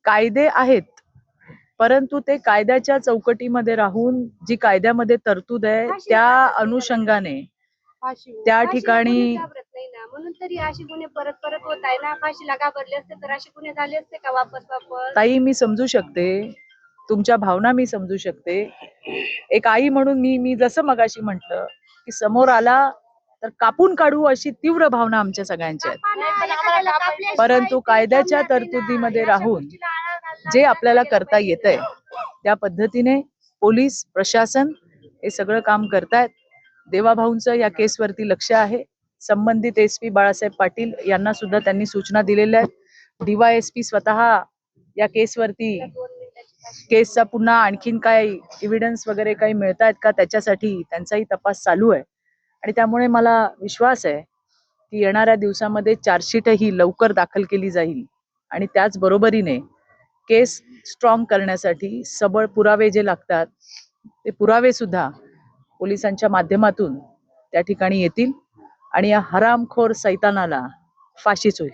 कायदे आहेत, परंतु ते कायद्याच्या चौकटीमध्ये राहून जी कायद्यामध्ये तरतूद आहे त्या अनुषंगाने त्या ठिकाणी म्हणून तरी अशी गुन्हे परत परत होत आहे ना. फाशीला घाबरले असते तर अशी गुन्हे झाले असते का वापस वापस? ताई, मी समजू शकते तुमच्या भावना, मी समजू शकते. एक आई म्हणून मी जसं मगाशी म्हटलं की समोर आला तर कापून काढू अशी तीव्र भावना आमच्या सगळ्यांच्या आहेत. परंतु कायद्याच्या तरतुदीमध्ये राहून जे आपल्याला करता येतंय त्या पद्धतीने पोलीस प्रशासन हे सगळं काम करतायत. देवाभाऊंचं या केसवरती लक्ष आहे. संबंधित SP बाळासाहेब पाटील यांना सुद्धा त्यांनी सूचना दिलेल्या आहेत. DYSP स्वतः या केसवरती केसचा पुन्हा आणखीन काय एव्हिडन्स वगैरे काही मिळतायत का त्याच्यासाठी त्यांचाही तपास चालू आहे. आणि त्यामुळे मला विश्वास आहे की येणाऱ्या दिवसामध्ये चार्जशीट ही लवकर दाखल केली जाईल. आणि त्याच बरोबरीने केस स्ट्रॉंग करण्यासाठी सबळ पुरावे जे लागतात ते पुरावे सुद्धा पोलिसांच्या माध्यमातून त्या ठिकाणी येतील आणि या हरामखोर सैतानाला फाशीच होईल.